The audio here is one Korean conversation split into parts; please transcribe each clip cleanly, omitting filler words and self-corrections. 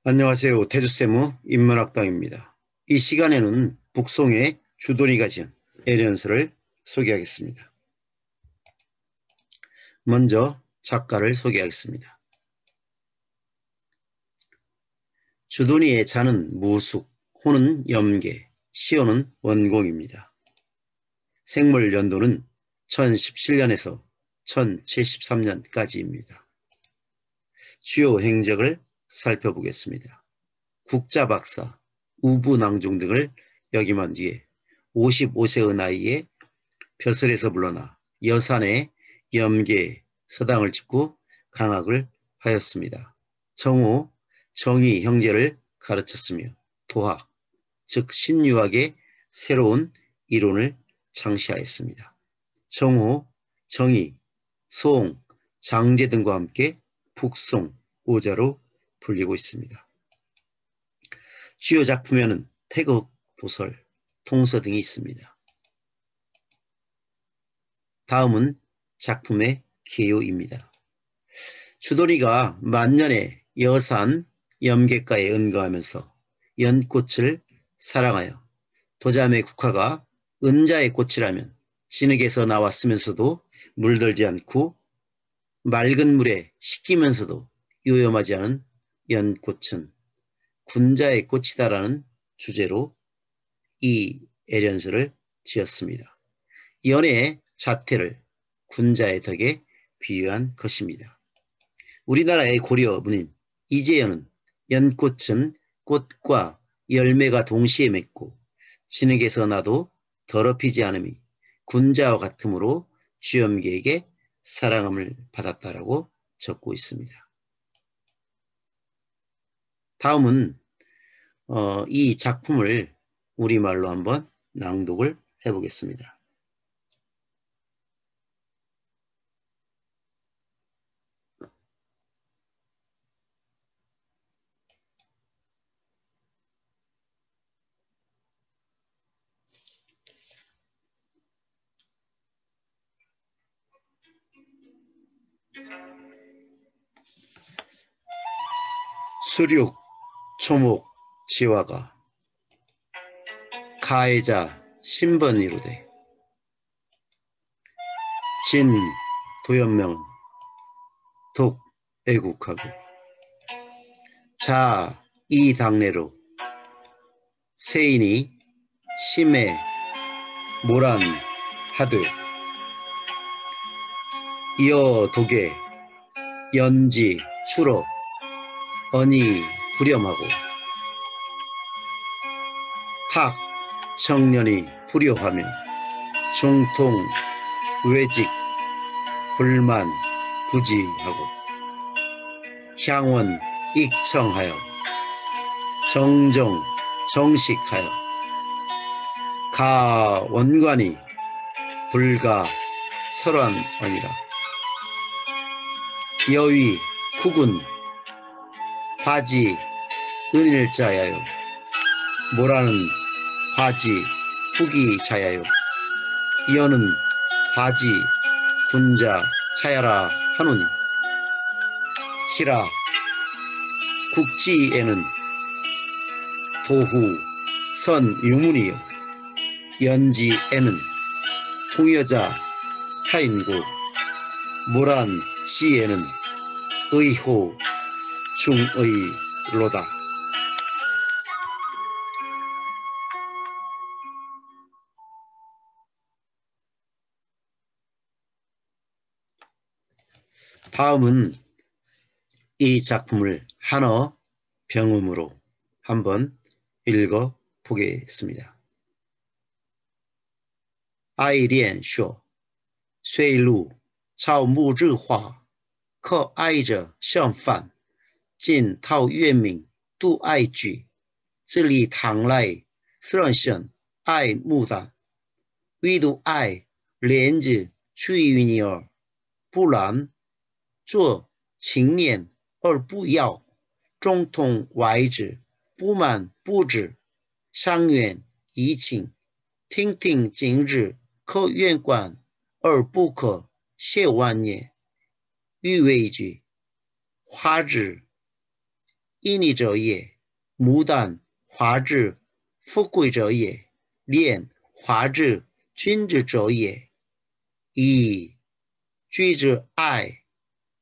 안녕하세요. 태주세무 인문학당입니다. 이 시간에는 북송의 주돈이가 지은 애련서를 소개하겠습니다. 먼저 작가를 소개하겠습니다. 주돈이의 자는 무숙, 호는 염계, 시호는 원공입니다. 생물 연도는 1017년에서 1073년까지입니다. 주요 행적을 살펴보겠습니다. 국자박사, 우부낭중 등을 역임한 뒤에 55세의 나이에 벼슬에서 물러나 여산에 염계 서당을 짓고 강학을 하였습니다. 정호, 정의 형제를 가르쳤으며 도학, 즉 신유학의 새로운 이론을 창시하였습니다. 정호, 정의, 소옹, 장제 등과 함께 북송, 오자로 불리고 있습니다. 주요 작품에는 태극, 도설, 통서 등이 있습니다. 다음은 작품의 개요입니다. 주돈이가 만년에 여산 염계가에 은거하면서 연꽃을 사랑하여 도자매 국화가 은자의 꽃이라면 진흙에서 나왔으면서도 물들지 않고 맑은 물에 씻기면서도 요염하지 않은 연꽃은 군자의 꽃이다라는 주제로 이 애련서를 지었습니다. 연의 자태를 군자의 덕에 비유한 것입니다. 우리나라의 고려 문인 이재현은 연꽃은 꽃과 열매가 동시에 맺고 진흙에서 나도 더럽히지 않음이 군자와 같으므로 주염계에게 사랑함을 받았다라고 적고 있습니다. 다음은 이 작품을 우리말로 한번 낭독을 해보겠습니다. 수륙, 초목, 지화가 가해자 신번이로되 진, 도연명은 독, 애국하고 자, 이 당내로 세인이 심해, 모란, 하되 이어 독에 연지, 추러, 언이, 불염하고 탁, 청년이 불효하며 중통, 외직, 불만, 부지하고 향원, 익청하여 정정, 정식하여 가, 원관이 불가, 설환언이라 여위, 국은 화지, 은일자야요 모라는 화지, 푸기 자야요 이어는 화지, 군자, 차야라 하노니 히라 국지에는 도후, 선, 유문이요 연지에는 통여자, 하인고 모란, 시에는 의호, 중의로다. 다음은 이 작품을 한어 병음으로 한번 읽어 보겠습니다. 爱恋说岁路草木日化可爱着相反尽套月明度爱举这里唐来虽然爱牡丹唯独爱莲子出于你儿不然做情念而不要中通外之不满不止相远怡情听听今日可远观而不可亵玩也欲为之花之 인이者也，牡丹华之富贵者也，恋华之君之者也。以居之爱，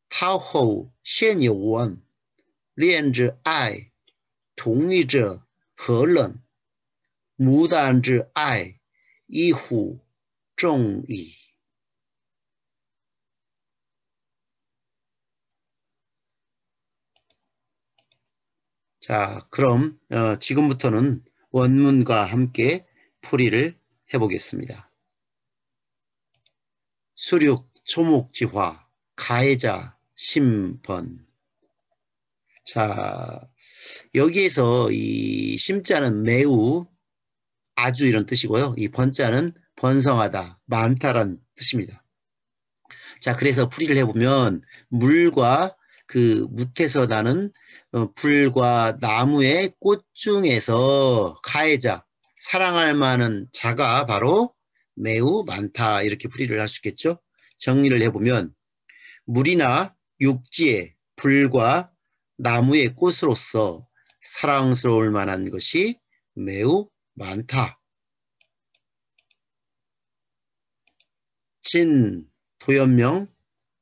讨后现有闻，恋之爱，同一者何人？牡丹之爱，一乎众矣。 자, 그럼 지금부터는 원문과 함께 풀이를 해보겠습니다. 수륙 초목지화 가해자 심번. 자, 여기에서 이 심자는 매우, 아주 이런 뜻이고요. 이 번자는 번성하다, 많다란 뜻입니다. 자, 그래서 풀이를 해보면 물과 그 뭇에서 나는 불과 나무의 꽃 중에서 가해자, 사랑할 만한 자가 바로 매우 많다, 이렇게 풀이를 할 수 있겠죠. 정리를 해보면 물이나 육지의 불과 나무의 꽃으로서 사랑스러울 만한 것이 매우 많다. 진, 도연명,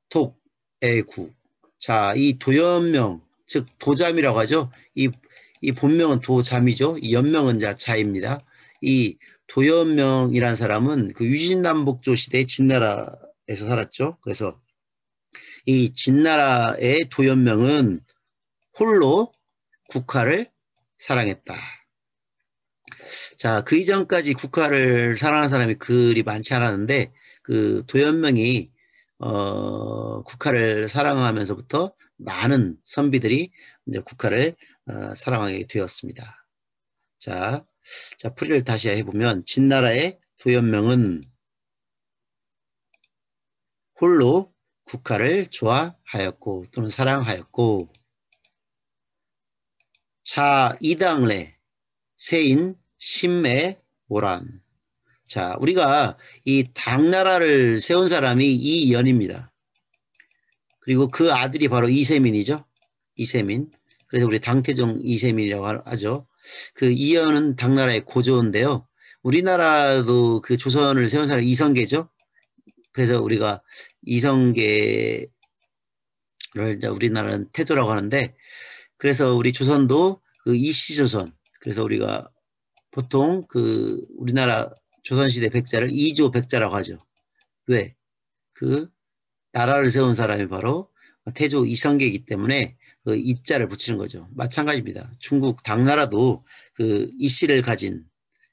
독, 애구. 자, 이 도연명, 즉 도잠이라고 하죠. 이 본명은 도잠이죠. 이 연명은 자입니다. 이 도연명이란 사람은 그 유진남북조 시대 진나라에서 살았죠. 그래서 이 진나라의 도연명은 홀로 국화를 사랑했다. 자, 그 이전까지 국화를 사랑하는 사람이 그리 많지 않았는데 그 도연명이 국화를 사랑하면서부터 많은 선비들이 이제 국화를 사랑하게 되었습니다. 자, 풀이를 다시 해보면 진나라의 도연명은 홀로 국화를 좋아하였고 또는 사랑하였고, 자 이당래 세인 심매 모란. 자, 우리가 이 당나라를 세운 사람이 이연입니다. 그리고 그 아들이 바로 이세민이죠. 이세민. 그래서 우리 당태종 이세민이라고 하죠. 그 이연은 당나라의 고조인데요. 우리나라도 그 조선을 세운 사람이 이성계죠. 그래서 우리가 이성계를 이제 우리나라는 태조라고 하는데, 그래서 우리 조선도 그 이시조선. 그래서 우리가 보통 그 우리나라 조선시대 백자를 이조 백자라고 하죠. 왜? 그 나라를 세운 사람이 바로 태조 이성계이기 때문에 그 이자를 붙이는 거죠. 마찬가지입니다. 중국 당나라도 그 이씨를 가진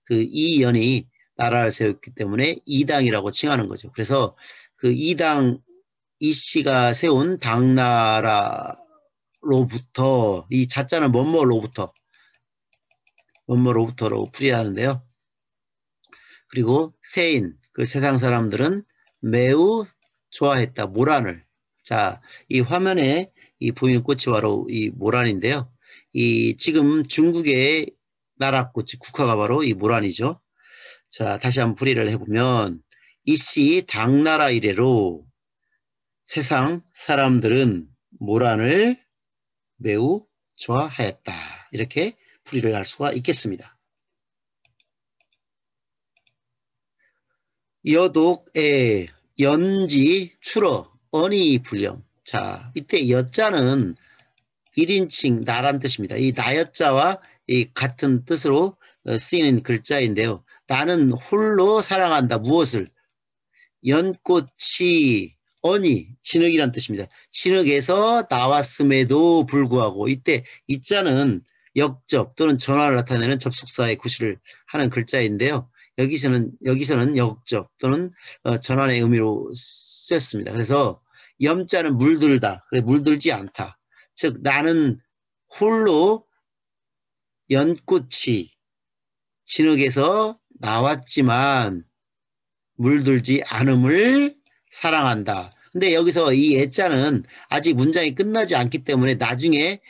그 이연이 나라를 세웠기 때문에 이당이라고 칭하는 거죠. 그래서 그 이당 이씨가 세운 당나라로부터, 이 자자는 뭐뭐로부터로 풀이하는데요. 그리고 세인, 그 세상 사람들은 매우 좋아했다. 모란을. 자, 이 화면에 이 보이는 꽃이 바로 이 모란인데요. 이 지금 중국의 나라꽃이 국화가 바로 이 모란이죠. 자, 다시 한번 풀이를 해보면 이씨 당나라 이래로 세상 사람들은 모란을 매우 좋아하였다. 이렇게 풀이를 할 수가 있겠습니다. 여독에 연지 출어 언이 불령. 자, 이때 여자는 1인칭 나란 뜻입니다. 이 나여자와 이 같은 뜻으로 쓰이는 글자인데요. 나는 홀로 사랑한다. 무엇을? 연꽃이 언이 진흙이란 뜻입니다. 진흙에서 나왔음에도 불구하고, 이때 이자는 역접 또는 전화를 나타내는 접속사의 구실을 하는 글자인데요. 여기서는 역접 또는 전환의 의미로 쓰였습니다. 그래서 염자는 물들다, 그래 물들지 않다. 즉 나는 홀로 연꽃이 진흙에서 나왔지만 물들지 않음을 사랑한다. 근데 여기서 이 애자는 아직 문장이 끝나지 않기 때문에 나중에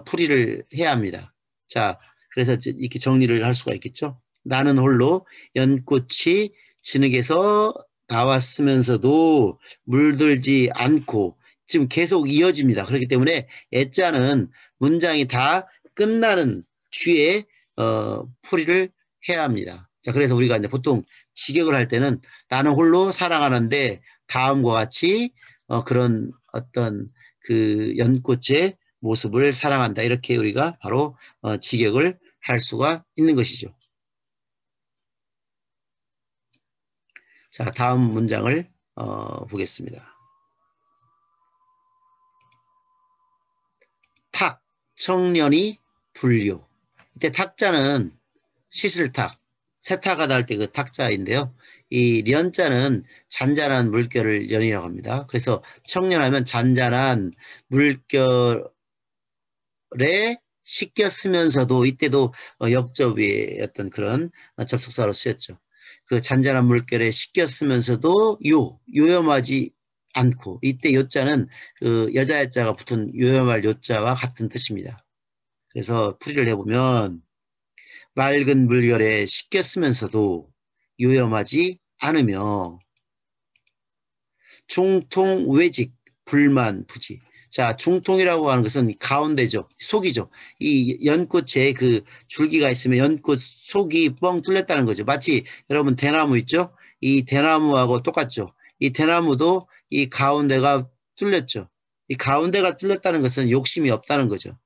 풀이를 해야 합니다. 자, 그래서 이렇게 정리를 할 수가 있겠죠. 나는 홀로 연꽃이 진흙에서 나왔으면서도 물들지 않고, 지금 계속 이어집니다. 그렇기 때문에 애자는 문장이 다 끝나는 뒤에 풀이를 해야 합니다. 자, 그래서 우리가 이제 보통 직역을 할 때는 나는 홀로 사랑하는데 다음과 같이 그런 어떤 그 연꽃의 모습을 사랑한다. 이렇게 우리가 바로 직역을 할 수가 있는 것이죠. 자, 다음 문장을 보겠습니다. 탁, 청년이 불요. 이때 탁자는 씻을 탁, 세탁하다 할 때 그 탁자인데요. 이 련자는 잔잔한 물결을 연이라고 합니다. 그래서 청년하면 잔잔한 물결에 씻겨 쓰면서도 이때도 역접의 어떤 그런 접속사로 쓰였죠. 그 잔잔한 물결에 씻겨 쓰면서도 요염하지 않고, 이때 요자는 그 여자 자가 붙은 요염할 요자와 같은 뜻입니다. 그래서 풀이를 해보면 맑은 물결에 씻겨 쓰면서도 요염하지 않으며 중통 외직 불만 부지. 자, 중통이라고 하는 것은 가운데죠. 속이죠. 이 연꽃에 그 줄기가 있으면 연꽃 속이 뻥 뚫렸다는 거죠. 마치 여러분 대나무 있죠? 이 대나무하고 똑같죠. 이 대나무도 이 가운데가 뚫렸죠. 이 가운데가 뚫렸다는 것은 욕심이 없다는 거죠.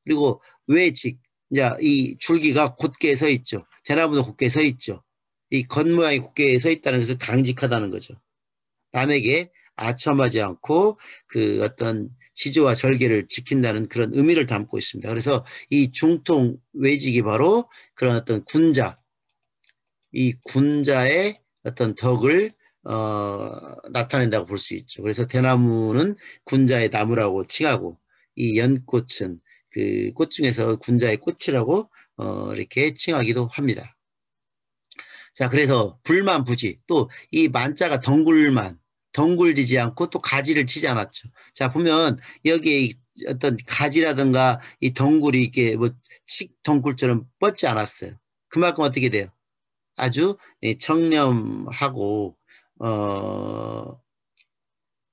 그리고 외직, 이제 이 줄기가 곧게 서 있죠. 대나무도 곧게 서 있죠. 이 겉모양이 곧게 서 있다는 것은 강직하다는 거죠. 남에게 아첨하지 않고 그 어떤 지조와 절개를 지킨다는 그런 의미를 담고 있습니다. 그래서 이 중통 외직이 바로 그런 어떤 군자, 이 군자의 어떤 덕을 나타낸다고 볼 수 있죠. 그래서 대나무는 군자의 나무라고 칭하고, 이 연꽃은 그 꽃 중에서 군자의 꽃이라고 이렇게 칭하기도 합니다. 자, 그래서 불만 부지, 또 이 만자가 덩굴지지 않고 또 가지를 치지 않았죠. 자, 보면 여기에 어떤 가지라든가 이 덩굴이 이렇게 뭐 칡덩굴처럼 뻗지 않았어요. 그만큼 어떻게 돼요? 아주 청렴하고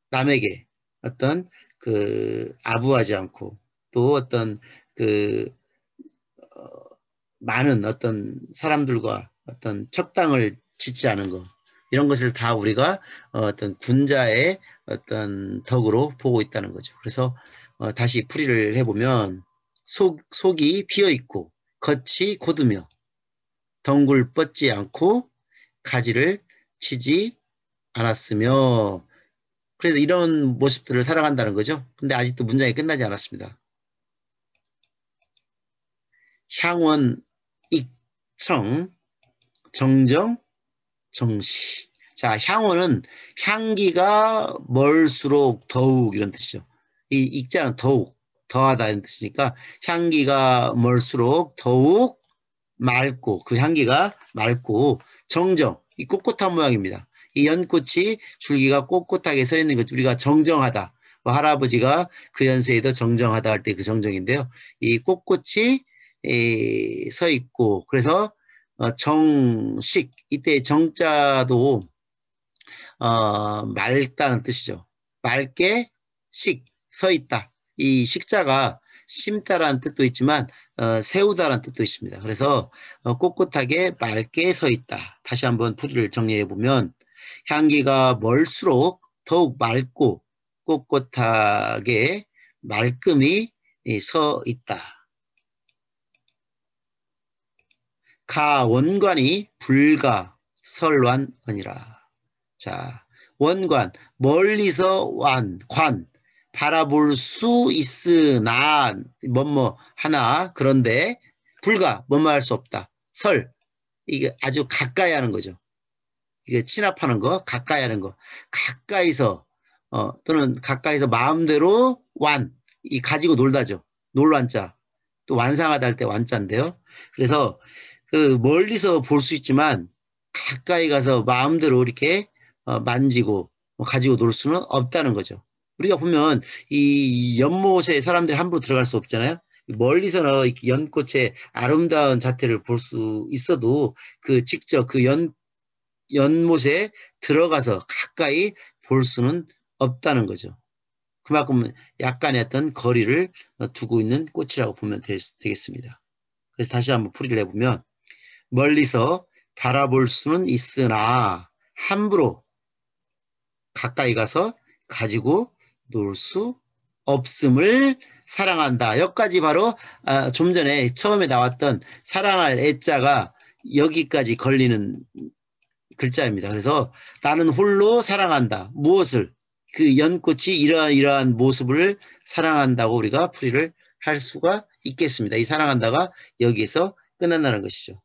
남에게 어떤 그 아부하지 않고, 또 어떤 그 많은 어떤 사람들과 어떤 척당을 짓지 않은 것, 이런 것을 다 우리가 어떤 군자의 어떤 덕으로 보고 있다는 거죠. 그래서 다시 풀이를 해보면 속이 비어있고 겉이 곧으며 덩굴 뻗지 않고 가지를 치지 않았으며, 그래서 이런 모습들을 살아간다는 거죠. 근데 아직도 문장이 끝나지 않았습니다. 향원, 익청, 정정, 정시. 자, 향원은 향기가 멀수록 더욱 이런 뜻이죠. 이 익자는 더욱, 더하다 이런 뜻이니까 향기가 멀수록 더욱 맑고, 그 향기가 맑고, 정정, 이 꼿꼿한 모양입니다. 이 연꽃이 줄기가 꼿꼿하게 서 있는 것, 우리가 정정하다. 뭐 할아버지가 그 연세에도 정정하다 할 때 그 정정인데요. 이 꼿꼿이 서 있고, 그래서 정식, 이때 정자도 맑다는 뜻이죠. 맑게 서 있다. 이 식자가 심다라는 뜻도 있지만 세우다라는 뜻도 있습니다. 그래서 꼿꼿하게 맑게 서 있다. 다시 한번 풀이를 정리해 보면 향기가 멀수록 더욱 맑고 꼿꼿하게 말끔히 서 있다. 가 원관이 불가 설완언이라. 자, 원관, 멀리서 관, 바라볼 수 있으나 뭐뭐 하나, 그런데 불가, 뭐뭐 할 수 없다. 이게 아주 가까이 하는 거죠. 이게 친합하는 거, 가까이 하는 거. 가까이서 또는 가까이서 마음대로 이 가지고 놀다죠. 놀완자. 또 완상하다 할 때 완자인데요. 그래서 그 멀리서 볼 수 있지만 가까이 가서 마음대로 이렇게 만지고 가지고 놀 수는 없다는 거죠. 우리가 보면 이 연못에 사람들이 함부로 들어갈 수 없잖아요. 멀리서는 이렇게 연꽃의 아름다운 자태를 볼 수 있어도 그 직접 그 연못에 들어가서 가까이 볼 수는 없다는 거죠. 그만큼 약간의 어떤 거리를 두고 있는 꽃이라고 보면 되겠습니다. 그래서 다시 한번 풀이를 해보면 멀리서 바라볼 수는 있으나 함부로 가까이 가서 가지고 놀 수 없음을 사랑한다. 여기까지 바로 좀 전에 처음에 나왔던 사랑할 애자가 여기까지 걸리는 글자입니다. 그래서 나는 홀로 사랑한다. 무엇을? 그 연꽃이 이러한 모습을 사랑한다고 우리가 풀이를 할 수가 있겠습니다. 이 사랑한다가 여기에서 끝난다는 것이죠.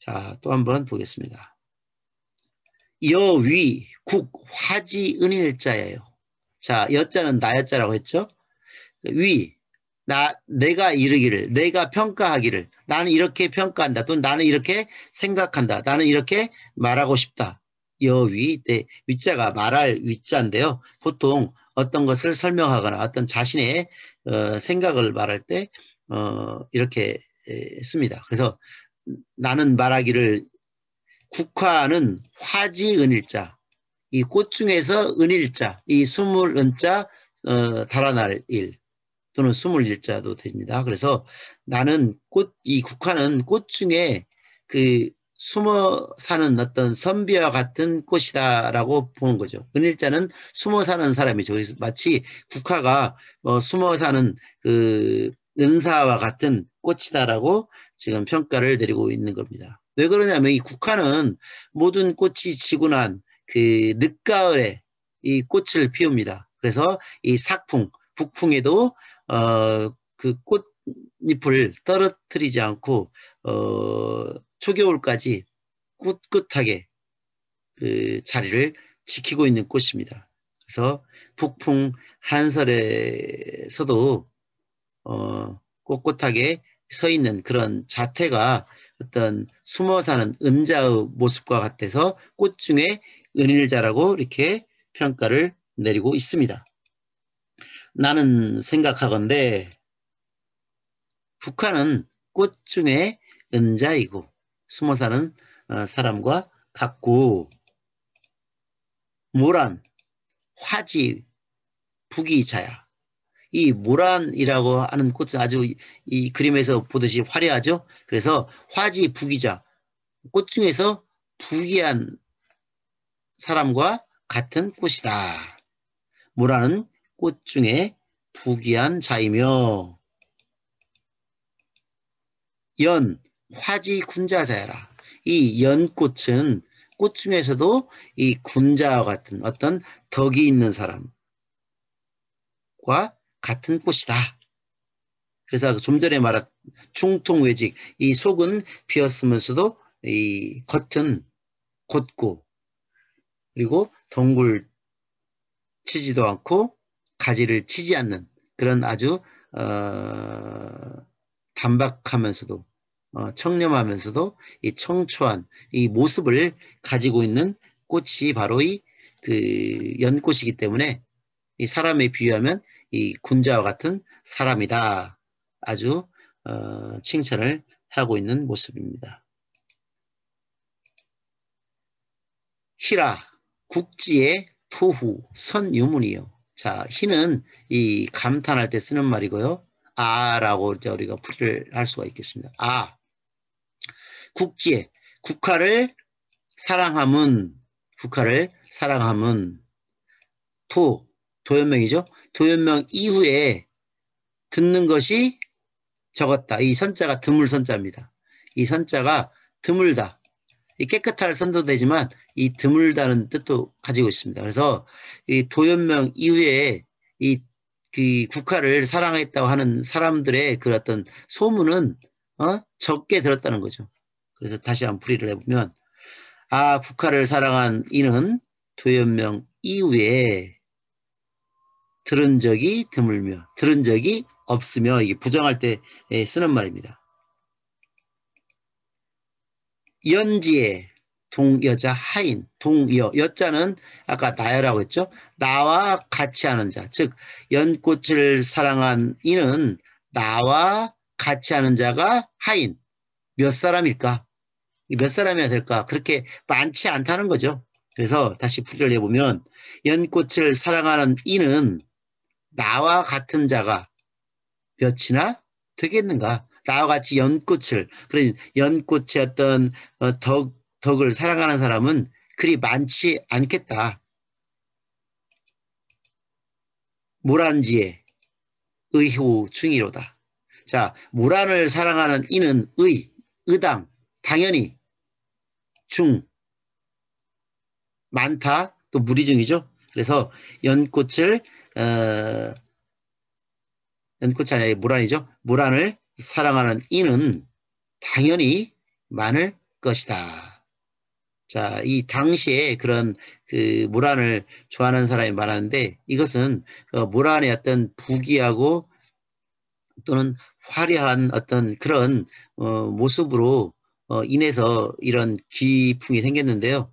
자, 또 한번 보겠습니다. 여위, 국, 화지, 은일자예요. 자, 여자는 나여자라고 했죠. 위, 내가 이르기를, 내가 평가하기를, 나는 이렇게 평가한다. 또는 나는 이렇게 생각한다. 나는 이렇게 말하고 싶다. 여위, 위자가 말할 위자인데요. 보통 어떤 것을 설명하거나 어떤 자신의 생각을 말할 때 이렇게 씁니다. 그래서 나는 말하기를 국화는 화지은일자, 이 꽃 중에서 은일자, 이 스물은자 달아날 일 또는 스물일자도 됩니다. 그래서 나는 이 국화는 꽃 중에 그 숨어 사는 어떤 선비와 같은 꽃이다라고 보는 거죠. 은일자는 숨어 사는 사람이죠. 그래서 마치 국화가 숨어 사는 그 은사와 같은 꽃이다라고 지금 평가를 내리고 있는 겁니다. 왜 그러냐면 이 국화는 모든 꽃이 지고 난 그 늦가을에 이 꽃을 피웁니다. 그래서 이 sak풍, 북풍에도 그 꽃잎을 떨어뜨리지 않고 초겨울까지 꿋꿋하게 그 자리를 지키고 있는 꽃입니다. 그래서 북풍 한설에서도 꼿꼿하게 서 있는 그런 자태가 어떤 숨어 사는 은자의 모습과 같아서 꽃 중에 은일자라고 이렇게 평가를 내리고 있습니다. 나는 생각하건대 국화는 꽃 중에 은자이고 숨어 사는 사람과 같고 모란, 화지, 북이자야. 이 모란이라고 하는 꽃은 아주 이 그림에서 보듯이 화려하죠. 그래서 화지, 북이자, 꽃 중에서 부귀한 사람과 같은 꽃이다. 모란은 꽃 중에 부귀한 자이며 연, 화지, 군자자야라. 이 연꽃은 꽃 중에서도 이 군자와 같은 어떤 덕이 있는 사람과 같은 꽃이다. 그래서 좀 전에 말한 중통외직, 이 속은 비었으면서도 이 겉은 곧고 그리고 덩굴 치지도 않고 가지를 치지 않는 그런 아주 단박하면서도 청렴하면서도 이 청초한 이 모습을 가지고 있는 꽃이 바로 이 그 연꽃이기 때문에 이 사람에 비유하면 이 군자와 같은 사람이다. 아주 칭찬을 하고 있는 모습입니다. 희라, 국지의 토후, 선유문이요. 자, 희는 이 감탄할 때 쓰는 말이고요. 아라고 이제 우리가 풀이를 할 수가 있겠습니다. 아, 국지의, 국화를 사랑함은 도연명이죠. 도연명 이후에 듣는 것이 적었다. 이 선자가 드물 선자입니다. 이 선자가 드물다. 이 깨끗할 선도 되지만 이 드물다는 뜻도 가지고 있습니다. 그래서 이 도연명 이후에 그 국화를 사랑했다고 하는 사람들의 그 어떤 소문은 적게 들었다는 거죠. 그래서 다시 한번 풀이를 해보면 국화를 사랑한 이는 도연명 이후에 들은 적이 드물며 들은 적이 없으며 이게 부정할 때 쓰는 말입니다. 연지의 동여자 하인, 동여, 여자는 아까 나여라고 했죠. 나와 같이 하는 자, 즉 연꽃을 사랑한 이는 나와 같이 하는 자가 하인. 몇 사람일까? 몇 사람이나 될까? 그렇게 많지 않다는 거죠. 그래서 다시 풀이를 해보면 연꽃을 사랑하는 이는 나와 같은 자가 몇이나 되겠는가? 나와 같이 연꽃을, 그런 연꽃의 어떤 덕을 사랑하는 사람은 그리 많지 않겠다. 모란지에 의후 중이로다. 자, 모란을 사랑하는 이는 의당, 당연히 중, 많다, 또 무리중이죠. 그래서 연꽃을 연꽃이 아니라 모란이죠. 모란을 사랑하는 이는 당연히 많을 것이다. 자, 이 당시에 그런 그 모란을 좋아하는 사람이 많았는데 이것은 모란의 어떤 부귀하고 또는 화려한 어떤 그런 모습으로 인해서 이런 기풍이 생겼는데요.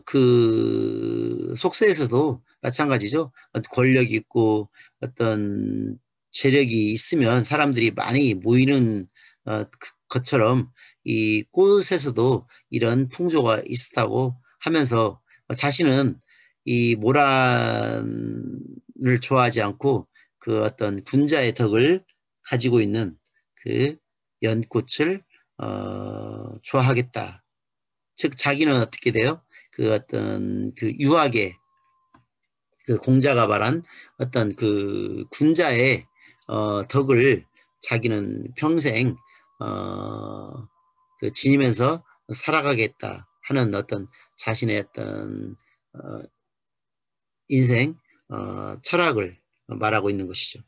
그 속세에서도 마찬가지죠. 권력 있고 어떤 재력이 있으면 사람들이 많이 모이는 것처럼 이 꽃에서도 이런 풍조가 있었다고 하면서 자신은 이 모란을 좋아하지 않고 그 어떤 군자의 덕을 가지고 있는 그 연꽃을 좋아하겠다. 즉 자기는 어떻게 돼요? 그 어떤 그 유학의 그 공자가 말한 어떤 그 군자의 덕을 자기는 평생 그 지니면서 살아가겠다 하는 어떤 자신의 어떤 인생 철학을 말하고 있는 것이죠.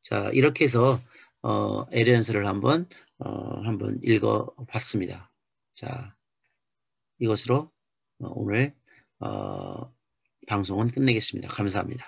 자, 이렇게 해서 에르연서를 한번 읽어봤습니다. 자, 이것으로 오늘 방송은 끝내겠습니다. 감사합니다.